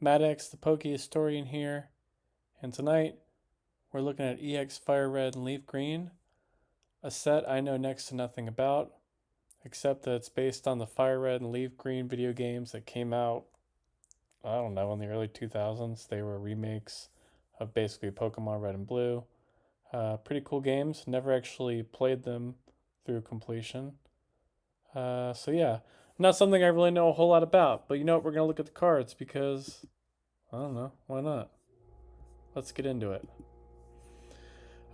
Maddox, the Poke Historian here, and tonight we're looking at EX Fire Red and Leaf Green, a set I know next to nothing about, except that it's based on the Fire Red and Leaf Green video games that came out, I don't know, in the early 2000s. They were remakes of basically Pokemon Red and Blue. Pretty cool games. Never actually played them through completion. So yeah, not something I really know a whole lot about. But you know what? We're gonna look at the cards because I don't know. Why not? Let's get into it.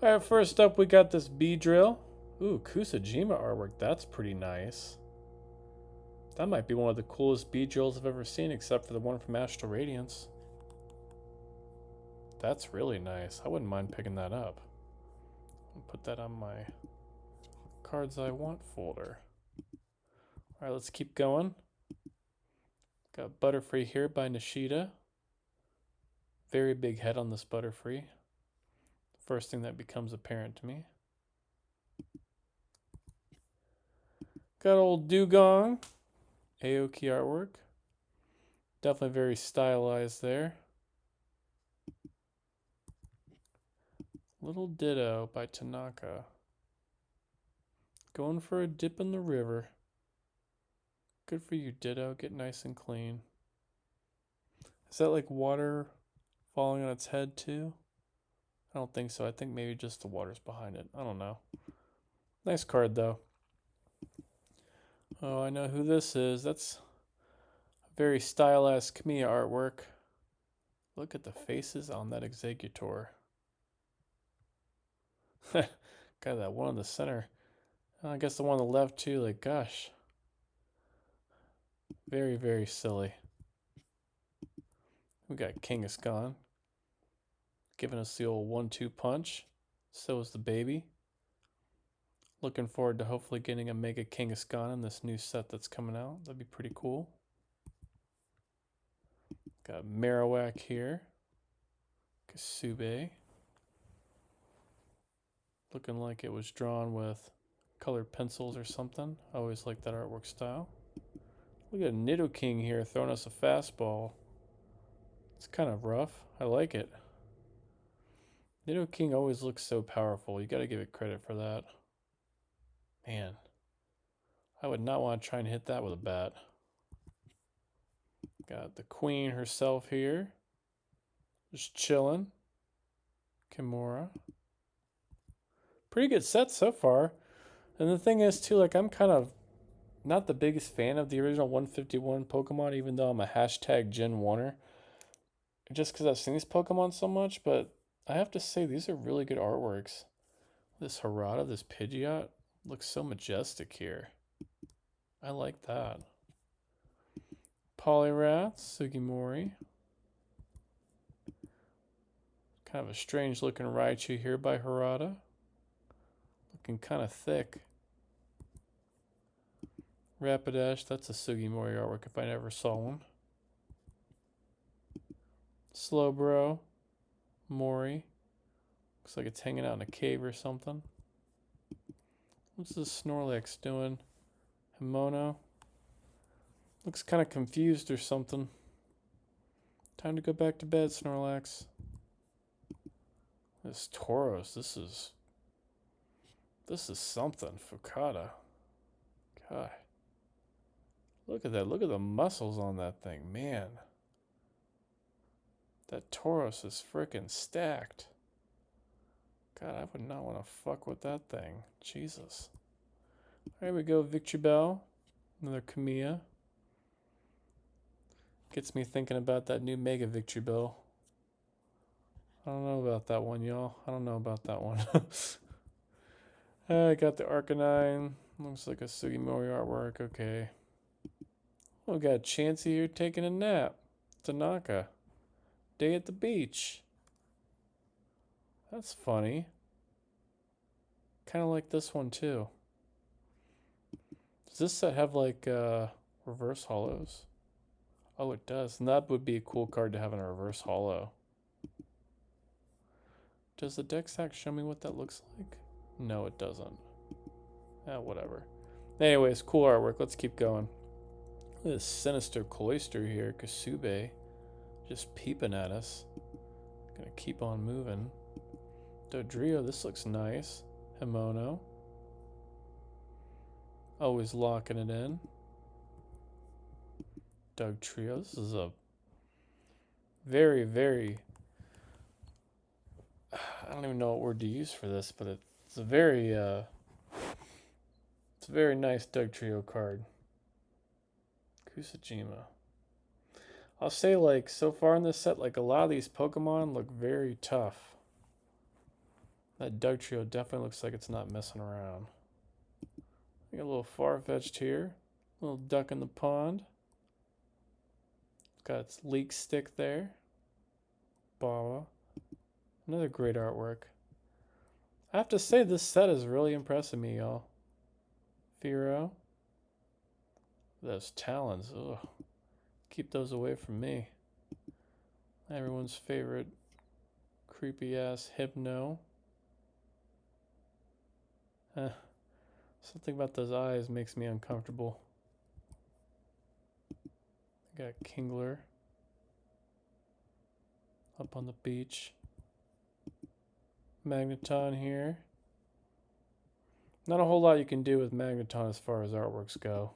All right, first up we got this B drill. Ooh, Kusajima artwork. That's pretty nice. That might be one of the coolest B drills I've ever seen, except for the one from Astral Radiance. That's really nice. I wouldn't mind picking that up. I'll put that on my cards I want folder. All right, let's keep going. Got Butterfree here by Nishida. Very big head on this Butterfree. First thing that becomes apparent to me. Got old Dugong. Aoki artwork. Definitely very stylized there. Little Ditto by Tanaka. Going for a dip in the river. Good for you, Ditto. Get nice and clean. Is that like water falling on its head too? I don't think so. I think maybe just the water's behind it. I don't know. Nice card though. Oh, I know who this is. That's very stylized Kamiya artwork. Look at the faces on that Executor. Got that one in the center. I guess the one on the left too. Like, gosh. Very, very silly. We got Kangaskhan giving us the old 1-2 punch. So is the baby. Looking forward to hopefully getting a Mega Kangaskhan in this new set that's coming out. That'd be pretty cool. Got Marowak here. Kasube. Looking like it was drawn with colored pencils or something. I always like that artwork style. We got Nidoking here throwing us a fastball. It's kind of rough. I like it. Nidoking always looks so powerful. You gotta give it credit for that. Man, I would not want to try and hit that with a bat. Got the queen herself here. Just chilling. Kimura. Pretty good set so far. And the thing is too, like I'm kind of not the biggest fan of the original 151 Pokemon, even though I'm a hashtag Gen Wunner. Just because I've seen these Pokemon so much, but I have to say these are really good artworks. This Harada, this Pidgeot, looks so majestic here. I like that. Poliwrath, Sugimori. Kind of a strange looking Raichu here by Harada. Looking kind of thick. Rapidash, that's a Sugimori artwork if I never saw one. Slowbro, Mori. Looks like it's hanging out in a cave or something. What's this Snorlax doing? Himono. Looks kind of confused or something. Time to go back to bed, Snorlax. This Tauros, this is something. Fukata. God. Look at that. Look at the muscles on that thing. Man. That Tauros is freaking stacked. God, I would not want to fuck with that thing. Jesus. There we go, Victory Bell. Another Kamiya. Gets me thinking about that new Mega Victory Bell. I don't know about that one, y'all. I don't know about that one. I got the Arcanine. Looks like a Sugimori artwork. Okay. Oh, we got Chansey here taking a nap. Tanaka. Day at the beach. That's funny. Kind of like this one too. Does this set have like reverse hollows? Oh, it does. And that would be a cool card to have in a reverse hollow. Does the deck stack show me what that looks like? No, it doesn't. Whatever. Anyways, cool artwork. Let's keep going. This sinister cloister here, Kasube. just peeping at us. Gonna keep on moving. Dodrio, this looks nice. Himono. Always locking it in. Dugtrio, this is a very, very... I don't even know what word to use for this, but it's a very nice Dugtrio card. Kusajima. I'll say, like, so far in this set, like, a lot of these Pokemon look very tough. That Dugtrio definitely looks like it's not messing around. We got a little Farfetch'd here. A little duck in the pond. It's got its leak stick there. Baba. Another great artwork. I have to say, this set is really impressing me, y'all. Firo. Those talons. Ugh. Keep those away from me. Everyone's favorite creepy ass Hypno. Something about those eyes makes me uncomfortable. I got Kingler up on the beach. Magneton here. Not a whole lot you can do with Magneton as far as artworks go.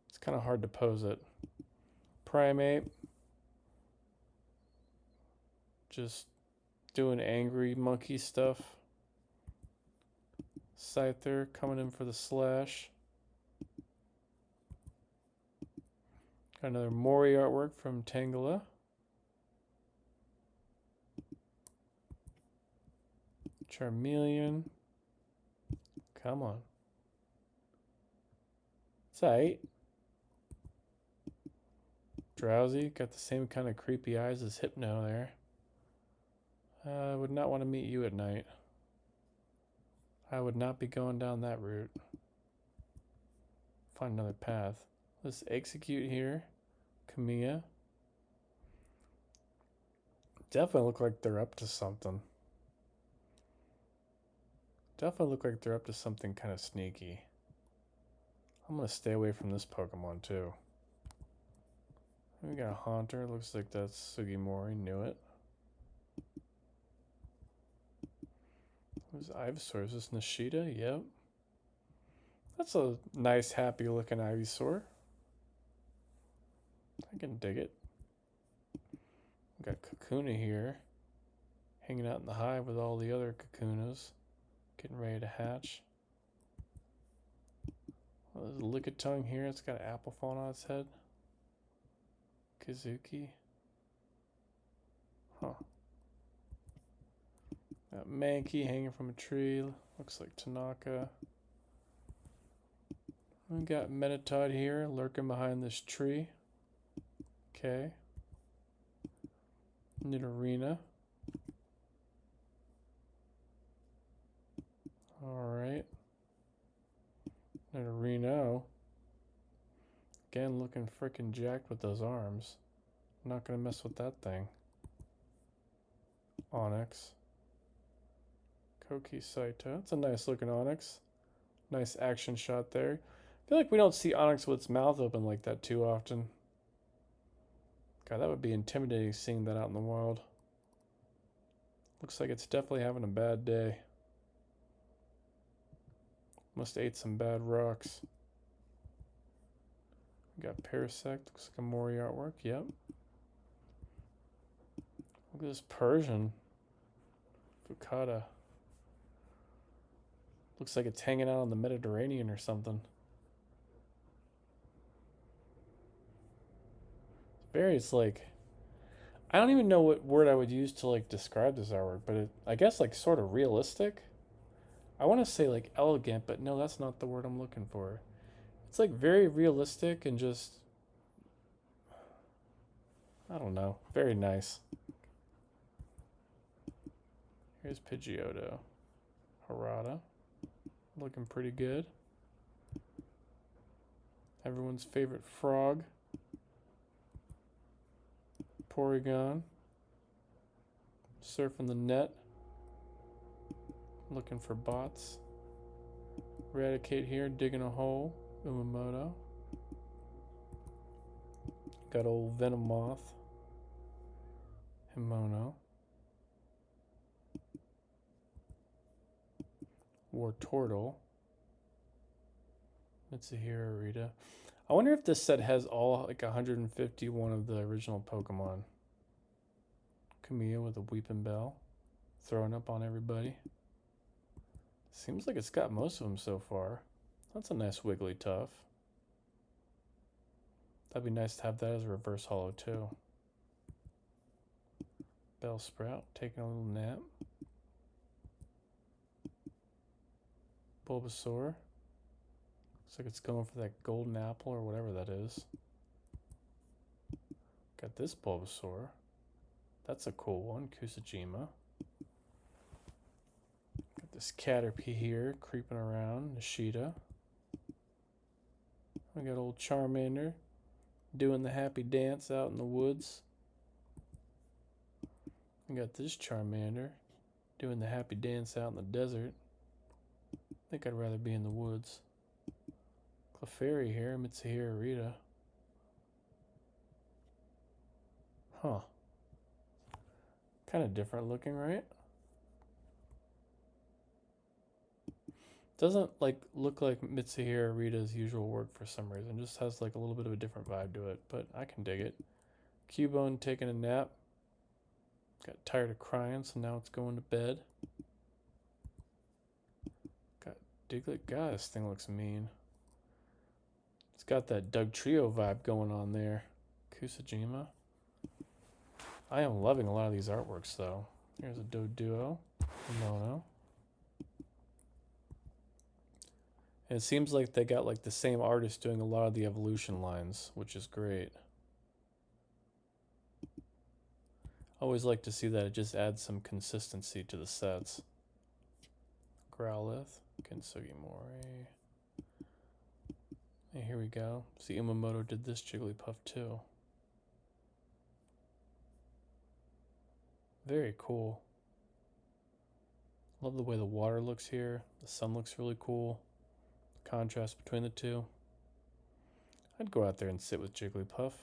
It's kind of hard to pose it. Primate. Just doing angry monkey stuff. Scyther coming in for the slash. Got another Mori artwork from Tangela. Charmeleon. Come on. It's alright. Drowsy. Got the same kind of creepy eyes as Hypno there. I would not want to meet you at night. I would not be going down that route. Find another path. Let's execute here. Kamiya. Definitely look like they're up to something. Definitely look like they're up to something kind of sneaky. I'm going to stay away from this Pokemon too. We got a Haunter. Looks like that's Sugimori. Knew it. Who's Ivysaur? Is this Nishida? Yep. That's a nice, happy looking Ivysaur. I can dig it. We got Kakuna here. Hanging out in the hive with all the other Kakunas. Getting ready to hatch. Well, there's a Lickitung here. It's got an apple falling on its head. Kazuki. Huh. Got Mankey hanging from a tree. Looks like Tanaka. We got Metatod here lurking behind this tree. Okay. Nidorina. Alright. Nidorino. Again, looking freaking jacked with those arms. Not gonna mess with that thing. Onyx. Koki Saito. That's a nice looking Onyx. Nice action shot there. I feel like we don't see Onyx with its mouth open like that too often. God, that would be intimidating seeing that out in the wild. Looks like it's definitely having a bad day. Must have ate some bad rocks. We got Parasect. Looks like a Mori artwork. Yep. Look at this Persian. Fukata. Looks like it's hanging out on the Mediterranean or something. It's like, I don't even know what word I would use to like describe this artwork, but I guess like sort of realistic. I want to say like elegant, but no, that's not the word I'm looking for. It's like very realistic and just, I don't know, very nice. Here's Pidgeotto. Harada. Looking pretty good. Everyone's favorite frog. Porygon. Surfing the net. Looking for bots. Eradicate here, digging a hole. Umamoto. Got old Venomoth. Himono. Wartortle. Mitsuhiro Rita. I wonder if this set has all like 151 of the original Pokemon. Camille with a Weeping Bell. Throwing up on everybody. Seems like it's got most of them so far. That's a nice Wigglytuff. That'd be nice to have that as a reverse holo too. Bellsprout taking a little nap. Bulbasaur. Looks like it's going for that golden apple or whatever that is. Got this Bulbasaur. That's a cool one. Kusajima. Got this Caterpie here creeping around. Nishida. We got old Charmander doing the happy dance out in the woods. We got this Charmander doing the happy dance out in the desert. I think I'd rather be in the woods. Clefairy here, Mitsuhiro Rita. Huh. Kind of different looking, right? Doesn't like look like Mitsuhiro Rita's usual work for some reason. Just has like a little bit of a different vibe to it, but I can dig it. Cubone taking a nap. Got tired of crying, so now it's going to bed. Got Diglett. God, this thing looks mean. It's got that Doug Trio vibe going on there. Kusajima. I am loving a lot of these artworks, though. Here's a Doduo. Mono. And it seems like they got like the same artist doing a lot of the evolution lines, which is great. Always like to see that. It just adds some consistency to the sets. Growlithe, Kintsugi Mori. And here we go. See, Umamoto did this Jigglypuff too. Very cool. Love the way the water looks here. The sun looks really cool. The contrast between the two. I'd go out there and sit with Jigglypuff.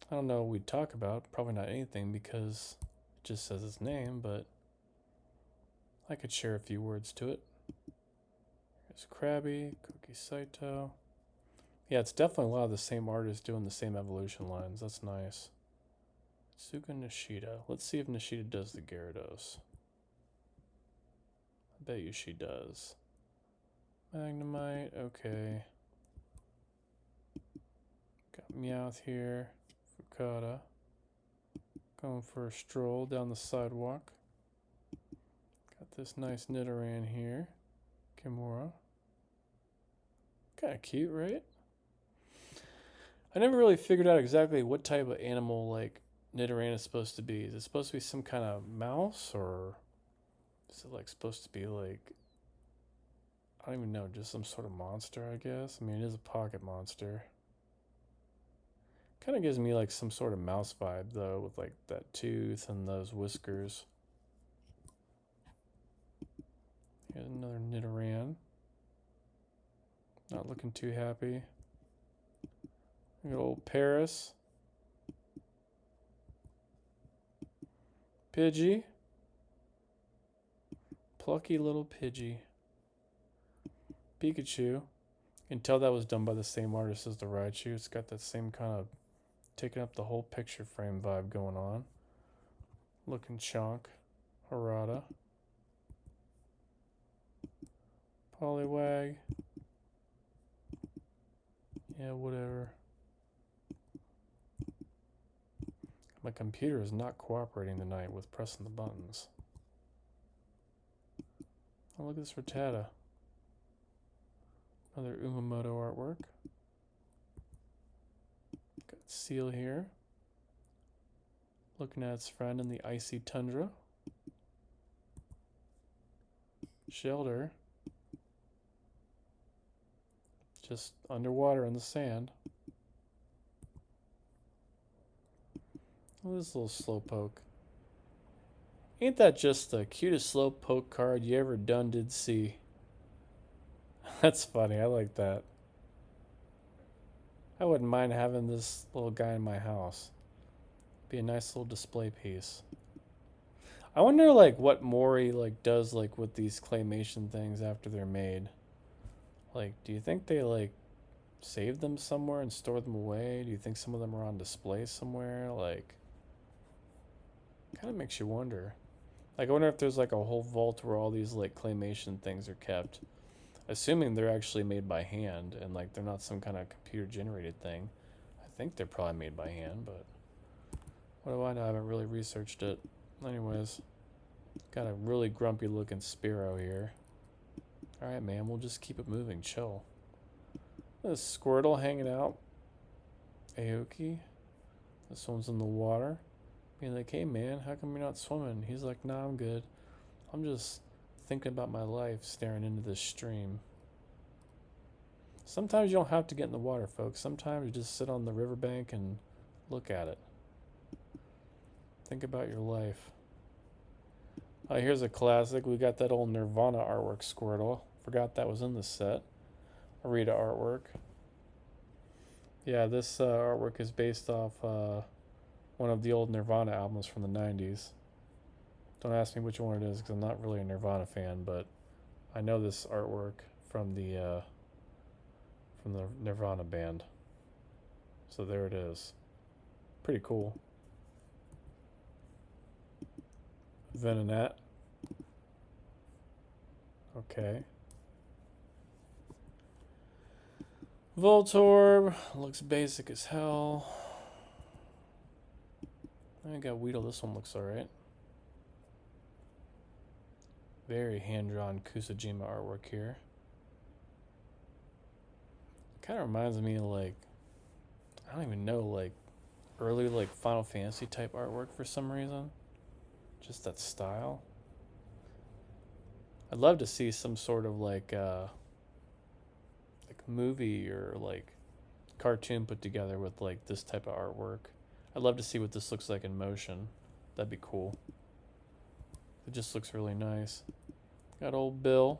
I don't know what we'd talk about. Probably not anything because it just says its name, but I could share a few words to it. There's Krabby, Koki Saito. Yeah, it's definitely a lot of the same artists doing the same evolution lines. That's nice. Suga Nishida. Let's see if Nishida does the Gyarados. I bet you she does. Magnemite, okay. Got Meowth here. Fukada. Going for a stroll down the sidewalk. Got this nice Nidoran here. Kimura. Kind of cute, right? I never really figured out exactly what type of animal like Nidoran is supposed to be. Is it supposed to be some kind of mouse, or is it like supposed to be like, I don't even know, just some sort of monster, I guess? I mean, it is a pocket monster. Kind of gives me like some sort of mouse vibe though, with like that tooth and those whiskers. Here's another Nidoran. Not looking too happy. We got old Paris. Pidgey. Plucky little Pidgey. Pikachu. You can tell that was done by the same artist as the Raichu. It's got that same kind of taking up the whole picture frame vibe going on. Looking Chonk. Harada. Poliwag. Yeah, whatever. My computer is not cooperating tonight with pressing the buttons. Oh, look at this Rattata. Another Umamoto artwork. Got Seal here. Looking at its friend in the icy tundra. Shelter. Just underwater in the sand. Oh, this little Slowpoke. Ain't that just the cutest Slowpoke card you ever done did see? That's funny, I like that. I wouldn't mind having this little guy in my house. Be a nice little display piece. I wonder like what Mori like does like with these claymation things after they're made. Like, do you think they like save them somewhere and store them away? Do you think some of them are on display somewhere? Like, kind of makes you wonder. Like, I wonder if there's like a whole vault where all these like claymation things are kept. Assuming they're actually made by hand and like they're not some kind of computer generated thing. I think they're probably made by hand, but what do I know? I haven't really researched it. Anyways, got a really grumpy looking Spiro here. Alright, man, we'll just keep it moving. Chill. This Squirtle hanging out. Aoki. This one's in the water. Being like, hey man, how come you're not swimming? He's like, nah, I'm good. I'm just thinking about my life staring into this stream. Sometimes you don't have to get in the water, folks. Sometimes you just sit on the riverbank and look at it. Think about your life. Here's a classic. We got that old Nirvana artwork Squirtle. Forgot that was in the set. Arita artwork. Yeah, this artwork is based off one of the old Nirvana albums from the 90s. Don't ask me which one it is because I'm not really a Nirvana fan, but I know this artwork from the Nirvana band. So there it is. Pretty cool. Venonat. Okay. Voltorb. Looks basic as hell. I got Weedle. This one looks alright. Very hand-drawn Kusajima artwork here. Kind of reminds me of like, I don't even know, like early like Final Fantasy type artwork for some reason. Just that style. I'd love to see some sort of like movie or like cartoon put together with like this type of artwork. I'd love to see what this looks like in motion. That'd be cool. It just looks really nice. Got old Bill.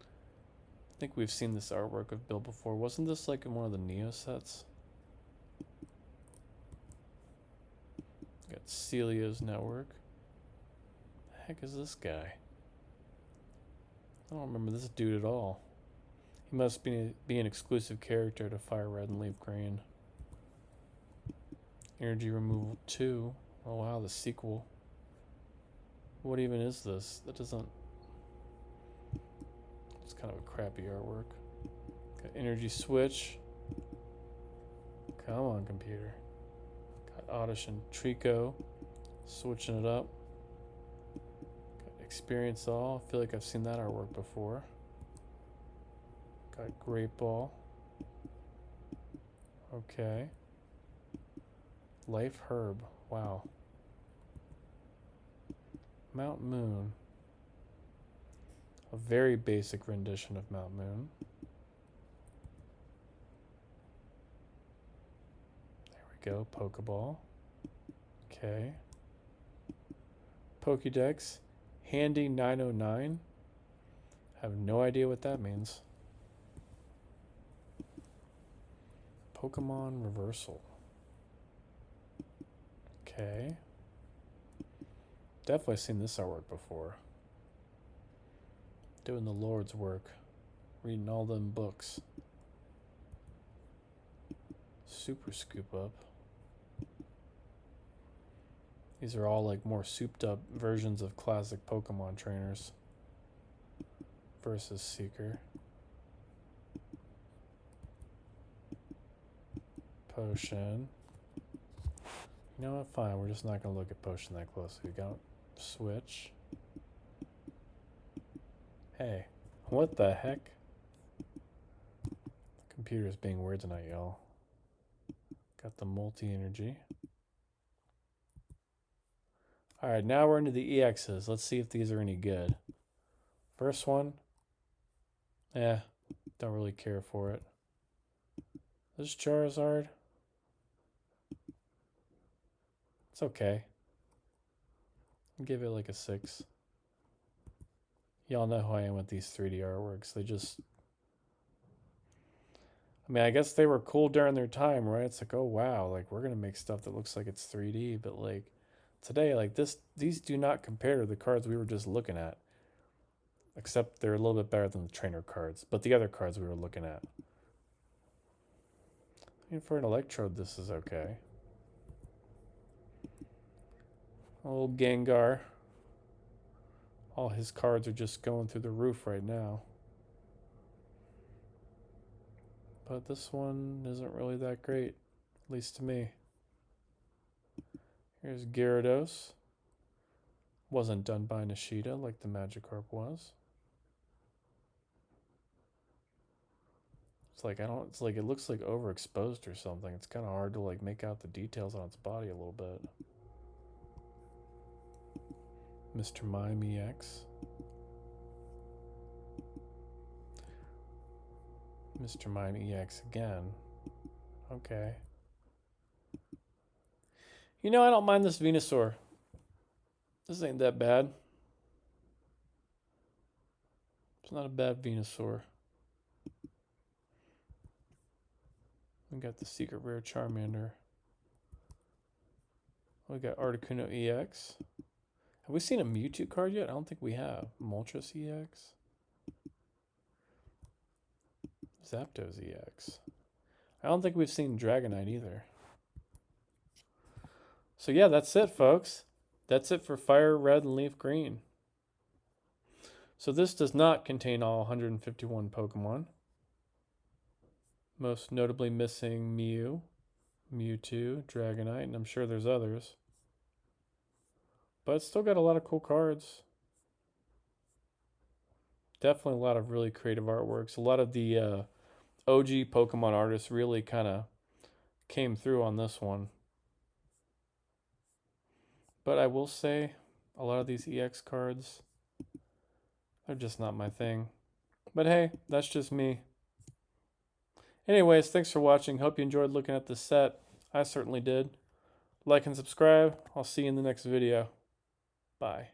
I think we've seen this artwork of Bill before. Wasn't this like in one of the Neo sets? Got Celia's network. The heck is this guy? I don't remember this dude at all. He must be an exclusive character to Fire Red and Leaf Green. Energy Removal 2. Oh wow, the sequel. What even is this? That doesn't... It's kind of a crappy artwork. Got Energy Switch. Come on, computer. Got Oddish and Trico. Switching it up. Got Experience All. I feel like I've seen that artwork before. Got Great Ball. Okay. Life Herb. Wow. Mount Moon. A very basic rendition of Mount Moon. There we go. Pokeball. Okay. Pokédex. Handy 909. Have no idea what that means. Pokemon Reversal. Okay. Definitely seen this artwork before. Doing the Lord's work. Reading all them books. Super Scoop Up. These are all like more souped up versions of classic Pokemon trainers. Versus Seeker. Potion. You know what? Fine. We're just not going to look at Potion that closely. We got Switch. Hey. What the heck? The computer's being weird tonight, y'all. Got the multi-energy. Alright, now we're into the EXs. Let's see if these are any good. First one. Don't really care for it. This Charizard. It's okay. I'll give it like a 6. Y'all know who I am with these 3D artworks. I mean, I guess they were cool during their time, right? It's like, oh wow, like we're gonna make stuff that looks like it's 3D, but like today, like these do not compare to the cards we were just looking at. Except they're a little bit better than the trainer cards, but the other cards we were looking at. I mean, for an Electrode, this is okay. Old Gengar. All his cards are just going through the roof right now. But this one isn't really that great, at least to me. Here's Gyarados. Wasn't done by Nishida like the Magikarp was. It's like it's like it looks like overexposed or something. It's kind of hard to like make out the details on its body a little bit. Mr. Mime EX. Mr. Mime EX again. Okay. You know, I don't mind this Venusaur. This ain't that bad. It's not a bad Venusaur. We got the secret rare Charmander. We got Articuno EX. Have we seen a Mewtwo card yet? I don't think we have. Moltres EX. Zapdos EX. I don't think we've seen Dragonite either. So yeah, that's it, folks. That's it for Fire Red and Leaf Green. So this does not contain all 151 Pokemon. Most notably missing Mew, Mewtwo, Dragonite, and I'm sure there's others. But it's still got a lot of cool cards. Definitely a lot of really creative artworks. A lot of the OG Pokemon artists really kind of came through on this one. But I will say, a lot of these EX cards, they're just not my thing. But hey, that's just me. Anyways, thanks for watching. Hope you enjoyed looking at this set. I certainly did. Like and subscribe. I'll see you in the next video. Bye.